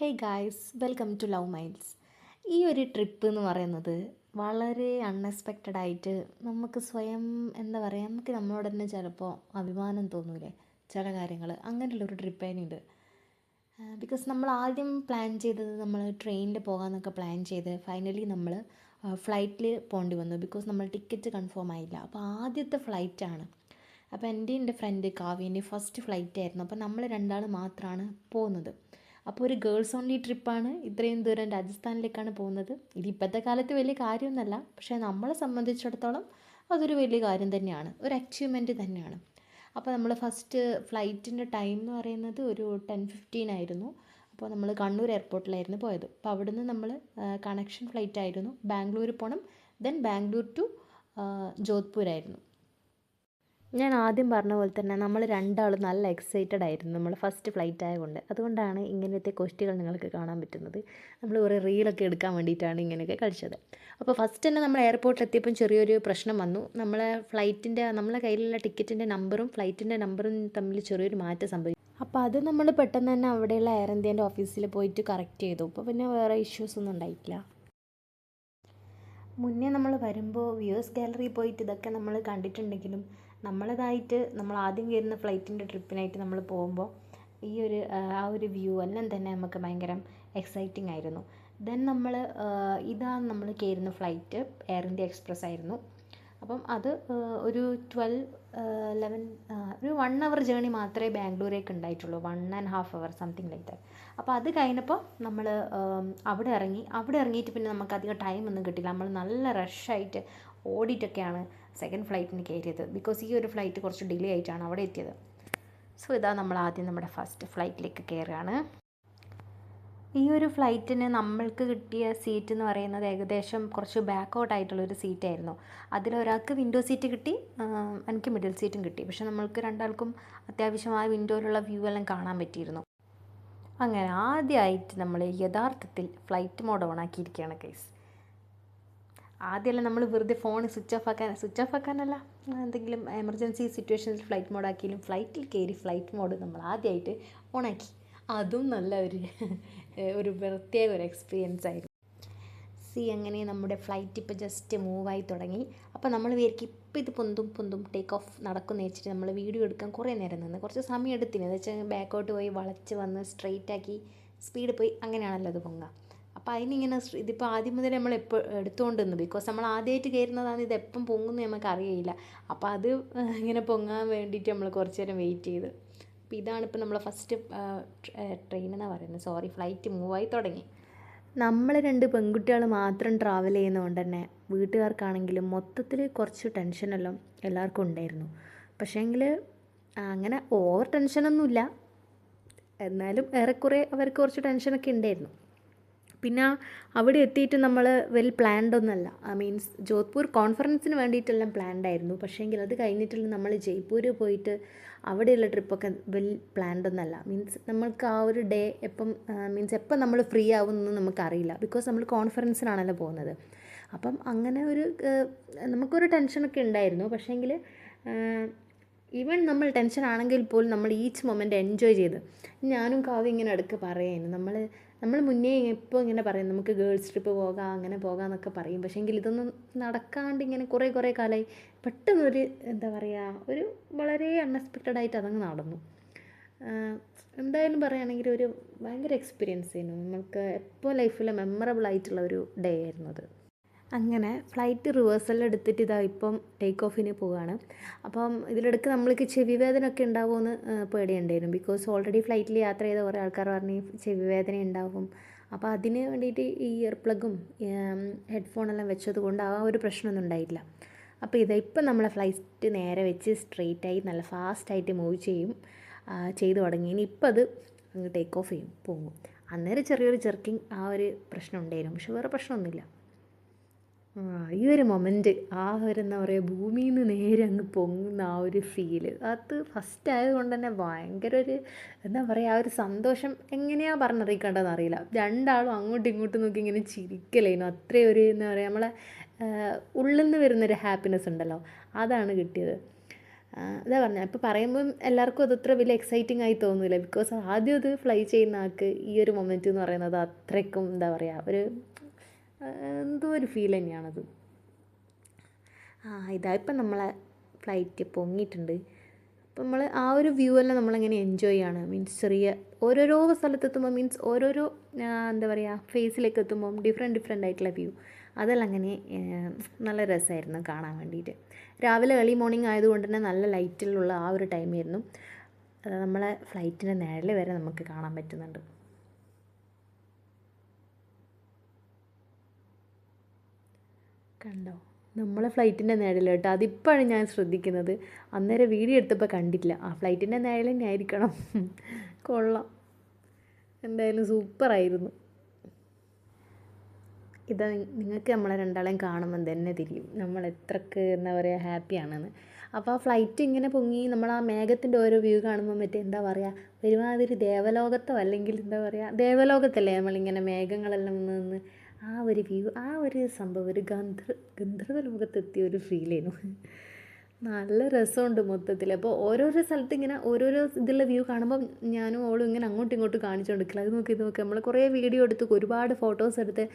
Hey guys, welcome to love miles. ഈ ഒരു trip എന്ന് പറയുന്നത് വളരെ അൺഎക്സ്പെക്റ്റഡ് ആയിട്ട് നമുക്ക് സ്വയം എന്താ പറയുക, നമുക്ക് നമ്മളോട് തന്നെ ചിലപ്പോൾ അഭിമാനം തോന്നൂലേ ചില കാര്യങ്ങൾ. അങ്ങനെയുള്ളൊരു ട്രിപ്പായിരുന്നു ഇത്. ബിക്കോസ് നമ്മൾ ആദ്യം പ്ലാൻ ചെയ്തത് നമ്മൾ ട്രെയിനിൽ പോകാമെന്നൊക്കെ പ്ലാൻ ചെയ്ത് ഫൈനലി നമ്മൾ ഫ്ലൈറ്റിൽ പോകേണ്ടി വന്നു. ബിക്കോസ് നമ്മൾ ടിക്കറ്റ് കൺഫേം ആയില്ല. അപ്പോൾ ആദ്യത്തെ ഫ്ലൈറ്റാണ്. അപ്പോൾ എൻ്റെ ഫ്രണ്ട് കാവ്യൻ്റെ ഫസ്റ്റ് ഫ്ലൈറ്റ് ആയിരുന്നു. അപ്പോൾ നമ്മൾ രണ്ടാൾ മാത്രമാണ് പോകുന്നത്. അപ്പോൾ ഒരു ഗേൾസ് ഓൺലി ട്രിപ്പാണ്. ഇത്രയും ദൂരം രാജസ്ഥാനിലേക്കാണ് പോകുന്നത്. ഇത് ഇപ്പോഴത്തെ കാലത്ത് വലിയ കാര്യമൊന്നുമല്ല, പക്ഷേ നമ്മളെ സംബന്ധിച്ചിടത്തോളം അതൊരു വലിയ കാര്യം തന്നെയാണ്, ഒരു അച്ചീവ്മെൻറ്റ് തന്നെയാണ്. അപ്പോൾ നമ്മൾ ഫസ്റ്റ് ഫ്ലൈറ്റിൻ്റെ ടൈം എന്ന് പറയുന്നത് ഒരു 10:15 ആയിരുന്നു. അപ്പോൾ നമ്മൾ കണ്ണൂർ എയർപോർട്ടിലായിരുന്നു പോയത്. അപ്പോൾ അവിടുന്ന് നമ്മൾ കണക്ഷൻ ഫ്ലൈറ്റ് ആയിരുന്നു. ബാംഗ്ലൂർ പോകണം, ദെൻ ബാംഗ്ലൂർ ടു ജോധ്പൂരായിരുന്നു. ഞാൻ ആദ്യം പറഞ്ഞ പോലെ തന്നെ നമ്മൾ രണ്ടാളും നല്ല എക്സൈറ്റഡ് ആയിരുന്നു. നമ്മൾ ഫസ്റ്റ് ഫ്ലൈറ്റ് ആയതുകൊണ്ട്, അതുകൊണ്ടാണ് ഇങ്ങനത്തെ കോഷ്ടികൾ നിങ്ങൾക്ക് കാണാൻ പറ്റുന്നത്. നമ്മൾ കുറേ റീലൊക്കെ എടുക്കാൻ വേണ്ടിയിട്ടാണ് ഇങ്ങനെയൊക്കെ കളിച്ചത്. അപ്പോൾ ഫസ്റ്റ് തന്നെ നമ്മൾ എയർപോർട്ടിൽ എത്തിയപ്പം ചെറിയൊരു പ്രശ്നം വന്നു. നമ്മളെ കയ്യിലുള്ള ടിക്കറ്റിൻ്റെ നമ്പറും ഫ്ലൈറ്റിൻ്റെ നമ്പറും തമ്മിൽ ചെറിയൊരു മാറ്റം സംഭവിച്ചു. അപ്പോൾ അത് നമ്മൾ പെട്ടെന്ന് തന്നെ അവിടെയുള്ള എയർ ഇന്ത്യേൻ്റെ ഓഫീസിൽ പോയിട്ട് കറക്റ്റ് ചെയ്തു. അപ്പോൾ പിന്നെ വേറെ ഇഷ്യൂസ് ഒന്നും ഉണ്ടായിട്ടില്ല. മുന്നേ നമ്മൾ വരുമ്പോൾ വ്യൂവേഴ്സ് ഗാലറി പോയിട്ട് ഇതൊക്കെ നമ്മൾ കണ്ടിട്ടുണ്ടെങ്കിലും നമ്മൾ ആദ്യം കയറുന്ന ഫ്ലൈറ്റിൻ്റെ ട്രിപ്പിനായിട്ട് നമ്മൾ പോകുമ്പോൾ ആ ഒരു വ്യൂ എല്ലാം തന്നെ നമുക്ക് ഭയങ്കര എക്സൈറ്റിംഗ് ആയിരുന്നു. ദെൻ ഇതാണ് നമ്മൾ കയറുന്ന ഫ്ലൈറ്റ് എയർ ഇന്ത്യ എക്സ്പ്രസ് ആയിരുന്നു. അപ്പം അത് ഒരു 11 ഒരു 1 അവർ ജേണി മാത്രമേ ബാംഗ്ലൂരേക്ക് ഉണ്ടായിട്ടുള്ളൂ. 1.5 അവർ സംതിങ് ലൈക്ക് ദാറ്റ്. അപ്പോൾ അത് കഴിഞ്ഞപ്പോൾ നമ്മൾ അവിടെ ഇറങ്ങിയിട്ട് പിന്നെ നമുക്ക് അധികം ടൈമൊന്നും കിട്ടില്ല. നമ്മൾ നല്ല റഷായിട്ട് ഓടിയിട്ടൊക്കെയാണ് സെക്കൻഡ് ഫ്ലൈറ്റിന് കയറിയത്. ബിക്കോസ് ഈ ഒരു ഫ്ലൈറ്റ് കുറച്ച് ഡിലേ ആയിട്ടാണ് അവിടെ എത്തിയത്. സോ ഇതാ നമ്മൾ ആദ്യം നമ്മുടെ ഫസ്റ്റ് ഫ്ലൈറ്റിലേക്ക് കയറുകയാണ്. ഈ ഒരു ഫ്ലൈറ്റിന് നമ്മൾക്ക് കിട്ടിയ സീറ്റ് എന്ന് പറയുന്നത് ഏകദേശം കുറച്ച് ബാക്കൗട്ട് ആയിട്ടുള്ളൊരു സീറ്റായിരുന്നു. അതിലൊരാൾക്ക് വിൻഡോ സീറ്റ് കിട്ടി, എനിക്ക് മിഡിൽ സീറ്റും കിട്ടി. പക്ഷെ നമ്മൾക്ക് രണ്ടാൾക്കും അത്യാവശ്യം ആ വിൻഡോയിലുള്ള വ്യൂ എല്ലാം കാണാൻ പറ്റിയിരുന്നു. അങ്ങനെ ആദ്യമായിട്ട് നമ്മൾ യഥാർത്ഥത്തിൽ ഫ്ലൈറ്റ് മോഡ് ഓൺ ആക്കിയിരിക്കുകയാണ് ഗൈസ്. ആദ്യമല്ല നമ്മൾ വെറുതെ ഫോൺ സ്വിച്ച് ഓഫ് ആക്കാനല്ല, എന്തെങ്കിലും എമർജൻസി സിറ്റുവേഷനിൽ ഫ്ലൈറ്റ് മോഡ് ആക്കിയാലും ഫ്ലൈറ്റിൽ കയറി ഫ്ലൈറ്റ് മോഡ് നമ്മൾ ആദ്യമായിട്ട് ഓണാക്കി. അതും നല്ല ഒരു പ്രത്യേക ഒരു എക്സ്പീരിയൻസ് ആയിരുന്നു. അങ്ങനെ നമ്മുടെ ഫ്ലൈറ്റ് ഇപ്പോൾ ജസ്റ്റ് മൂവായി തുടങ്ങി. അപ്പോൾ നമ്മൾ വിചാരിക്കും ഇപ്പോൾ ഇത് പൊന്തും ടേക്ക് ഓഫ് നടക്കുമെന്ന് വെച്ചിട്ട് നമ്മൾ വീഡിയോ എടുക്കാൻ കുറേ നേരം നിന്ന് കുറച്ച് സമയം എടുത്തിന്. എന്ന് വെച്ചാൽ ബാക്കോട്ട് പോയി വളച്ച് വന്ന് സ്ട്രെയിറ്റ് ആക്കി സ്പീഡ് പോയി അങ്ങനെയാണല്ലോ അത് പൊങ്ങുക. അപ്പോൾ അതിനിങ്ങനെ ഇതിപ്പോൾ ആദ്യം മുതൽ നമ്മൾ എപ്പോൾ എടുത്തുകൊണ്ട് നിന്ന്, ബിക്കോസ് നമ്മൾ ആദ്യമായിട്ട് കയറുന്നതാണ്. ഇത് എപ്പം പൊങ്ങുന്നു നമുക്ക് അറിയില്ല. അപ്പോൾ അത് ഇങ്ങനെ പൊങ്ങാൻ വേണ്ടിയിട്ട് നമ്മൾ കുറച്ച് നേരം വെയിറ്റ് ചെയ്ത്. അപ്പോൾ ഇതാണിപ്പോൾ നമ്മളെ ഫസ്റ്റ് ട്രെയിൻ എന്നാണ് പറയുന്നത്, ഫ്ലൈറ്റ് മൂവായി തുടങ്ങി. നമ്മൾ 2 പെൺകുട്ടികൾ മാത്രം ട്രാവൽ ചെയ്യുന്നതുകൊണ്ട് തന്നെ വീട്ടുകാർക്കാണെങ്കിലും മൊത്തത്തിൽ കുറച്ച് ടെൻഷനെല്ലാം എല്ലാവർക്കും ഉണ്ടായിരുന്നു. പക്ഷേങ്കിൽ അങ്ങനെ ഓവർ ടെൻഷനൊന്നുമില്ല, എന്നാലും ഏറെക്കുറെ അവർക്ക് കുറച്ച് ടെൻഷനൊക്കെ ഉണ്ടായിരുന്നു. പിന്നെ അവിടെ എത്തിയിട്ട് നമ്മൾ വെൽ പ്ലാൻഡ് ഒന്നുമല്ല. മീൻസ് ജോധ്പൂർ കോൺഫറൻസിന് വേണ്ടിയിട്ടെല്ലാം പ്ലാൻഡ് ആയിരുന്നു. പക്ഷേങ്കിൽ അത് കഴിഞ്ഞിട്ടുള്ള നമ്മൾ ജയ്പൂർ പോയിട്ട് അവിടെയുള്ള ട്രിപ്പൊക്കെ വെൽ പ്ലാൻഡ് ഒന്നുമല്ല. മീൻസ് നമ്മൾക്ക് ആ ഒരു ഡേ എപ്പം നമ്മൾ ഫ്രീ ആവുമെന്നൊന്നും നമുക്കറിയില്ല. ബിക്കോസ് നമ്മൾ കോൺഫറൻസിനാണല്ലോ പോകുന്നത്. അപ്പം അങ്ങനെ നമുക്കൊരു ടെൻഷനൊക്കെ ഉണ്ടായിരുന്നു. പക്ഷേങ്കിൽ ഈവൻ നമ്മൾ ടെൻഷൻ ആണെങ്കിൽ പോലും നമ്മൾ ഈച്ച് മൊമെൻ്റ് എൻജോയ് ചെയ്ത്. ഞാനും കാവ്യ ഇങ്ങനെ ഇടയ്ക്ക് പറയുമായിരുന്നു, നമ്മൾ മുന്നേ ഇപ്പോൾ ഇങ്ങനെ പറയും നമുക്ക് ഗേൾസ് ട്രിപ്പ് പോകാം അങ്ങനെ പോകാം എന്നൊക്കെ പറയും. പക്ഷേങ്കിൽ ഇതൊന്നും നടക്കാണ്ട് ഇങ്ങനെ കുറേ കാലമായി പെട്ടെന്നൊരു എന്താ പറയുക, ഒരു വളരെ അൺഎക്സ്പെക്റ്റഡ് ആയിട്ട് അതങ്ങ് നടന്നു. എന്തായാലും പറയുകയാണെങ്കിൽ ഒരു ഭയങ്കര എക്സ്പീരിയൻസ് ആയിരുന്നു. നമുക്ക് എപ്പോൾ ലൈഫിൽ മെമ്മറബിൾ ആയിട്ടുള്ള ഒരു ഡേ ആയിരുന്നു അത്. അങ്ങനെ ഫ്ലൈറ്റ് റിവേഴ്സൽ എടുത്തിട്ട് ഇപ്പം ടേക്ക് ഓഫിന് പോവുകയാണ്. അപ്പം ഇതിലിടയ്ക്ക് നമ്മൾക്ക് ചെവി വേദന ഒക്കെ ഉണ്ടാവുമെന്ന് പേടിയുണ്ടായിരുന്നു. ബിക്കോസ് ഓൾറെഡി ഫ്ലൈറ്റിൽ യാത്ര ചെയ്ത കുറേ ആൾക്കാർ പറഞ്ഞ് ചെവി വേദന ഉണ്ടാവും. അപ്പോൾ അതിന് വേണ്ടിയിട്ട് ഈ ഇയർ പ്ലഗും ഹെഡ്ഫോണെല്ലാം വെച്ചത് കൊണ്ട് ആ ഒരു പ്രശ്നമൊന്നും ഉണ്ടായില്ല. അപ്പോൾ ഇപ്പം നമ്മളെ ഫ്ലൈറ്റ് നേരെ വെച്ച് സ്ട്രെയിറ്റായി നല്ല ഫാസ്റ്റായിട്ട് മൂവ് ചെയ്തു തുടങ്ങി. ഇനി ഇപ്പം അത് അങ്ങ് ടേക്ക് ഓഫ് പോകും. അന്നേരം ചെറിയൊരു ജെർക്കിങ് ആ ഒരു പ്രശ്നം ഉണ്ടായിരുന്നു. പക്ഷെ വേറെ പ്രശ്നമൊന്നുമില്ല. ഈ ഒരു മൊമെൻറ്റ്, എന്താ പറയുക, ഭൂമിയിൽ നിന്ന് നേരെ അങ്ങ് പൊങ്ങുന്ന ആ ഒരു ഫീല്, അത് ഫസ്റ്റ് ആയതുകൊണ്ട് തന്നെ ഭയങ്കര എന്താ പറയുക, ആ ഒരു സന്തോഷം എങ്ങനെയാണ് പറഞ്ഞറിയിക്കേണ്ടതെന്ന് അറിയില്ല. രണ്ടാളും അങ്ങോട്ടും ഇങ്ങോട്ടും നോക്കി ഇങ്ങനെ ചിരിക്കലായിരുന്നു. അത്രയും എന്താ പറയുക, നമ്മളെ ഉള്ളിൽ നിന്ന് വരുന്നൊരു ഹാപ്പിനെസ് ഉണ്ടല്ലോ, അതാണ് കിട്ടിയത്. അതാ പറഞ്ഞത്. അപ്പോൾ പറയുമ്പം എല്ലാവർക്കും അതത്ര വലിയ എക്സൈറ്റിംഗ് ആയി തോന്നില്ല. ബിക്കോസ് ആദ്യം അത് ഫ്ലൈ ചെയ്യുന്ന ആൾക്ക് ഈ ഒരു മൊമെൻറ്റ് എന്ന് പറയുന്നത് അത്രയ്ക്കും എന്താ പറയുക, ഒരു എന്തോ ഒരു ഫീൽ തന്നെയാണത്. ഇതായിപ്പം നമ്മളെ ഫ്ലൈറ്റ് പൊങ്ങിയിട്ടുണ്ട്. അപ്പം നമ്മൾ ആ ഒരു വ്യൂ എല്ലാം നമ്മളെങ്ങനെ എൻജോയ് ചെയ്യാണ്. മീൻസ് ചെറിയ ഓരോരോ സ്ഥലത്തെത്തുമ്പോൾ, മീൻസ് ഓരോരോ എന്താ പറയുക ഫേസിലേക്ക് എത്തുമ്പം ഡിഫറെൻ്റ് ആയിട്ടുള്ള വ്യൂ, അതെല്ലാം അങ്ങനെ നല്ല രസമായിരുന്നു കാണാൻ വേണ്ടിയിട്ട്. രാവിലെ ഏർലി മോർണിംഗ് ആയതുകൊണ്ട് തന്നെ നല്ല ലൈറ്റിലുള്ള ആ ഒരു ടൈമായിരുന്നു. നമ്മളെ ഫ്ലൈറ്റിൻ്റെ നിഴൽ വരെ നമുക്ക് കാണാൻ പറ്റുന്നുണ്ട്. കണ്ടോ നമ്മളെ ഫ്ലൈറ്റിൻ്റെ നിഴൽ കേട്ടോ. അതിപ്പോഴാണ് ഞാൻ ശ്രദ്ധിക്കുന്നത്. അന്നേരം വീഡിയോ എടുത്തപ്പോൾ കണ്ടില്ല. ആ ഫ്ലൈറ്റിൻ്റെ നിഴൽ തന്നെ ആയിരിക്കണം. കൊള്ളാം, എന്തായാലും സൂപ്പറായിരുന്നു. ഇത് നിങ്ങൾക്ക് നമ്മളെ രണ്ടാളെയും കാണുമ്പോൾ തന്നെ തിരിയും നമ്മൾ എത്രക്ക് എന്താ പറയുക ഹാപ്പിയാണെന്ന്. അപ്പോൾ ആ ഫ്ലൈറ്റ് ഇങ്ങനെ പൊങ്ങി നമ്മൾ ആ മേഘത്തിൻ്റെ ഓരോ വ്യൂ കാണുമ്പോൾ മറ്റേ എന്താ പറയുക, ഒരുമാതിരി ദേവലോകത്തോ അല്ലെങ്കിൽ എന്താ പറയുക ദേവലോകത്തല്ലേ നമ്മളിങ്ങനെ മേഘങ്ങളെല്ലാം നിന്ന് ആ ഒരു വ്യൂ, ആ ഒരു സംഭവം ഒരു ഗന്ധർവ ലോകത്തെത്തിയ ഒരു ഫീലായിരുന്നു. നല്ല രസമുണ്ട് മൊത്തത്തിൽ. അപ്പോൾ ഓരോരോ സ്ഥലത്ത് ഇങ്ങനെ ഓരോരോ ഇതിലുള്ള വ്യൂ കാണുമ്പോൾ ഞാനും ഓളും ഇങ്ങനെ അങ്ങോട്ടും ഇങ്ങോട്ടും കാണിച്ചുകൊണ്ടിരിക്കില്ല. അത് നോക്കി ഇത് നോക്കി നമ്മൾ കുറേ വീഡിയോ എടുത്ത് ഒരുപാട് ഫോട്ടോസ് എടുത്ത്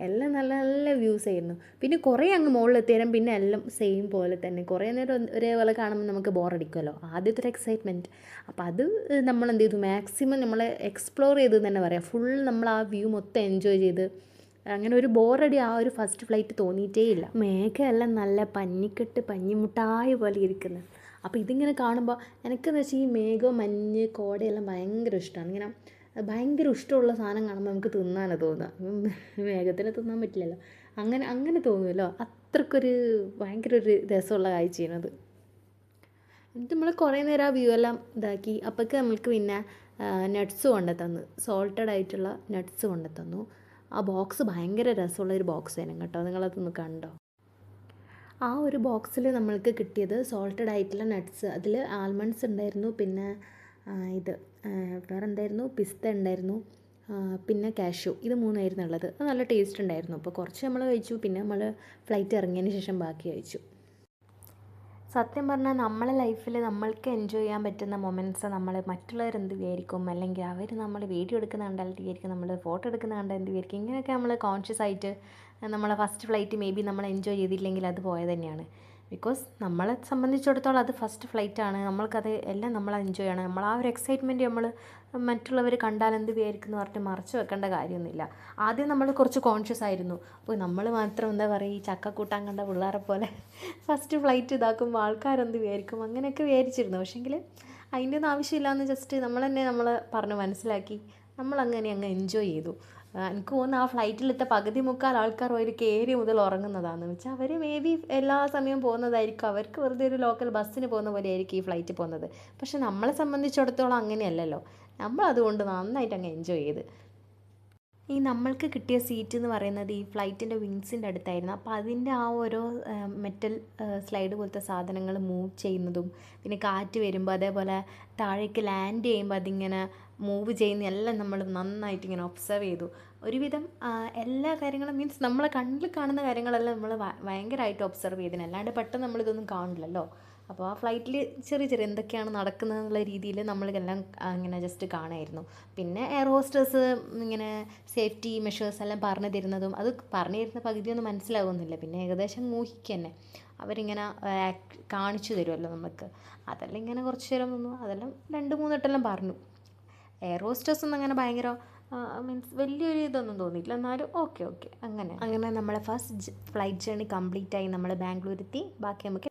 എല്ലാം നല്ല നല്ല വ്യൂസ് ആയിരുന്നു. പിന്നെ കുറേ അങ്ങ് മുകളിലെത്തിയാലും പിന്നെ എല്ലാം സെയിം പോലെ തന്നെ കുറേ നേരം ഒരേപോലെ കാണുമ്പോൾ നമുക്ക് ബോറടിക്കുമല്ലോ, ആദ്യത്തെ ഒരു എക്സൈറ്റ്മെൻറ്റ്. അപ്പോൾ അത് നമ്മൾ എന്ത് ചെയ്തു, മാക്സിമം നമ്മൾ എക്സ്പ്ലോർ ചെയ്തു തന്നെ പറയാം. ഫുൾ നമ്മൾ ആ വ്യൂ മൊത്തം എൻജോയ് ചെയ്ത് അങ്ങനെ ഒരു ബോറടി ആ ഒരു ഫസ്റ്റ് ഫ്ലൈറ്റ് തോന്നിയിട്ടേ ഇല്ല. മേഘമെല്ലാം നല്ല പഞ്ഞിക്കെട്ട് പഞ്ഞിമുട്ടായി പോലെ ഇരിക്കുന്നത്. അപ്പോൾ ഇതിങ്ങനെ കാണുമ്പോൾ എനിക്കെന്ന് വെച്ചാൽ ഈ മേഘം മഞ്ഞ് കോടയെല്ലാം ഭയങ്കര ഇഷ്ടമാണ്. ഇങ്ങനെ ഭയങ്കര ഇഷ്ടമുള്ള സാധനം കാണുമ്പോൾ നമുക്ക് തിന്നാനാണ് തോന്നുക. മേഘത്തിന് തിന്നാൻ പറ്റില്ലല്ലോ, അങ്ങനെ തോന്നുമല്ലോ. അത്രക്കൊരു ഭയങ്കര ഒരു രസമുള്ള കാഴ്ചയാണത്. എന്നിട്ട് നമ്മൾ കുറേ നേരം ആ വ്യൂ എല്ലാം ഇതാക്കി. അപ്പോഴേക്ക് നമ്മൾക്ക് പിന്നെ നട്ട്സ് കൊണ്ടു തന്നു, സോൾട്ടഡ് ആയിട്ടുള്ള നട്ട്സ് കൊണ്ടു തന്നു. ആ ബോക്സ് ഭയങ്കര രസമുള്ളൊരു ബോക്സ് ആയിരുന്നു കേട്ടോ, നിങ്ങളതൊന്ന് കണ്ടോ. ആ ഒരു ബോക്സിൽ നമ്മൾക്ക് കിട്ടിയത് സോൾട്ടഡ് ആയിട്ടുള്ള നട്ട്സ്, അതിൽ ആൽമണ്ട്സ് ഉണ്ടായിരുന്നു, പിന്നെ ഇത് വേറെ എന്തായിരുന്നു, പിസ്ത ഉണ്ടായിരുന്നു, പിന്നെ കാഷ്യൂ, ഇത് മൂന്നായിരുന്നു ഉള്ളത്. അത് നല്ല ടേസ്റ്റ് ഉണ്ടായിരുന്നു. അപ്പോൾ കുറച്ച് നമ്മൾ കഴിച്ചു, പിന്നെ നമ്മൾ ഫ്ലൈറ്റ് ഇറങ്ങിയതിന് ശേഷം ബാക്കി കഴിച്ചു. സത്യം പറഞ്ഞാൽ നമ്മളെ ലൈഫിൽ നമ്മൾക്ക് എൻജോയ് ചെയ്യാൻ പറ്റുന്ന മൊമെൻറ്റ്സ് നമ്മൾ മറ്റുള്ളവർ എന്ത് വിചാരിക്കും, അല്ലെങ്കിൽ അവർ നമ്മൾ വീഡിയോ എടുക്കുന്ന കണ്ടാൽ എന്ത് വിചാരിക്കും, നമ്മൾ ഫോട്ടോ എടുക്കുന്ന കണ്ടാൽ എന്ത് വിചാരിക്കും, ഇങ്ങനെയൊക്കെ നമ്മൾ കോൺഷ്യസ് ആയിട്ട് നമ്മളെ ഫസ്റ്റ് ഫ്ലൈറ്റ് മേ ബി നമ്മൾ എൻജോയ് ചെയ്തില്ലെങ്കിൽ അത് പോയത് തന്നെയാണ്. ബിക്കോസ് നമ്മളെ സംബന്ധിച്ചിടത്തോളം അത് ഫസ്റ്റ് ഫ്ലൈറ്റാണ്, നമ്മൾക്കത് എല്ലാം നമ്മൾ എൻജോയ് ചെയ്യണം. നമ്മൾ ആ ഒരു എക്സൈറ്റ്മെൻറ്റ് നമ്മൾ മറ്റുള്ളവർ കണ്ടാൽ എന്ത് വിചാരിക്കും എന്ന് പറഞ്ഞിട്ട് മറച്ചു വെക്കേണ്ട കാര്യമൊന്നുമില്ല. ആദ്യം നമ്മൾ കുറച്ച് കോൺഷ്യസ് ആയിരുന്നു. അപ്പോൾ നമ്മൾ മാത്രം എന്താ പറയുക, ഈ ചക്കക്കൂട്ടാൻ കണ്ട പിള്ളേരെ പോലെ ഫസ്റ്റ് ഫ്ലൈറ്റ് ഇതാക്കുമ്പോൾ ആൾക്കാരെന്ത് വിചാരിക്കും അങ്ങനെയൊക്കെ വിചാരിച്ചിരുന്നു. പക്ഷേങ്കിൽ അതിൻ്റെ ഒന്നും ആവശ്യമില്ലാന്ന് ജസ്റ്റ് നമ്മൾ തന്നെ നമ്മൾ പറഞ്ഞ് മനസ്സിലാക്കി നമ്മളങ്ങനെ അങ്ങ് എൻജോയ് ചെയ്തു. എനിക്ക് തോന്നുന്നു ആ ഫ്ലൈറ്റിലെത്ത പകുതി മുക്കാൽ ആൾക്കാർ ഒരു കയറി മുതൽ ഉറങ്ങുന്നതാണെന്ന് വെച്ചാൽ അവർ മേ ബി എല്ലാ സമയവും പോകുന്നതായിരിക്കും, അവർക്ക് വെറുതെ ഒരു ലോക്കൽ ബസ്സിന് പോകുന്ന പോലെ ആയിരിക്കും ഈ ഫ്ലൈറ്റ് പോകുന്നത്. പക്ഷെ നമ്മളെ സംബന്ധിച്ചിടത്തോളം അങ്ങനെയല്ലല്ലോ, നമ്മളതുകൊണ്ട് നന്നായിട്ട് അങ്ങ് എൻജോയ് ചെയ്ത്. ഈ നമ്മൾക്ക് കിട്ടിയ സീറ്റ് എന്ന് പറയുന്നത് ഈ ഫ്ലൈറ്റിൻ്റെ വിങ്സിൻ്റെ അടുത്തായിരുന്നു. അപ്പോൾ അതിൻ്റെ ആ ഓരോ മെറ്റൽ സ്ലൈഡ് പോലത്തെ സാധനങ്ങൾ മൂവ് ചെയ്യുന്നതും, പിന്നെ കാറ്റ് വരുമ്പോൾ അതേപോലെ താഴേക്ക് ലാൻഡ് ചെയ്യുമ്പോൾ അതിങ്ങനെ മൂവ് ചെയ്യുന്ന എല്ലാം നമ്മൾ നന്നായിട്ട് ഇങ്ങനെ ഒബ്സർവ് ചെയ്തു. ഒരുവിധം എല്ലാ കാര്യങ്ങളും മീൻസ് നമ്മളെ കണ്ണിൽ കാണുന്ന കാര്യങ്ങളെല്ലാം നമ്മൾ ഭയങ്കരമായിട്ട് ഒബ്സർവ് ചെയ്തിന്, അല്ലാണ്ട് പെട്ടെന്ന് നമ്മളിതൊന്നും കാണില്ലല്ലോ. അപ്പോൾ ആ ഫ്ലൈറ്റിൽ ചെറിയ എന്തൊക്കെയാണ് നടക്കുന്നതെന്നുള്ള രീതിയിൽ നമ്മൾക്കെല്ലാം ഇങ്ങനെ ജസ്റ്റ് കാണുമായിരുന്നു. പിന്നെ എയർ ഹോസ്റ്റേഴ്സ് ഇങ്ങനെ സേഫ്റ്റി മെഷേഴ്സ് എല്ലാം പറഞ്ഞു തരുന്നതും, അത് പറഞ്ഞു തരുന്ന പകുതിയൊന്നും മനസ്സിലാവുന്നില്ല, പിന്നെ ഏകദേശം ഊഹിക്കുക തന്നെ. അവരിങ്ങനെ കാണിച്ചു തരുമല്ലോ നമുക്ക്, അതെല്ലാം ഇങ്ങനെ കുറച്ച് നേരം നിന്നു, അതെല്ലാം 2-3 വട്ടമെല്ലാം പറഞ്ഞു. എയർ ഹോസ്റ്റേഴ്സ് ഒന്നും അങ്ങനെ ഭയങ്കര മീൻസ് വലിയൊരു ഇതൊന്നും തോന്നിയില്ല, എന്നാലും ഓക്കെ അങ്ങനെ നമ്മളെ ഫസ്റ്റ് ഫ്ലൈറ്റ് ജേർണി കംപ്ലീറ്റ് ആയി. നമ്മൾ ബാംഗ്ലൂർ എത്തി. ബാക്കി നമുക്ക്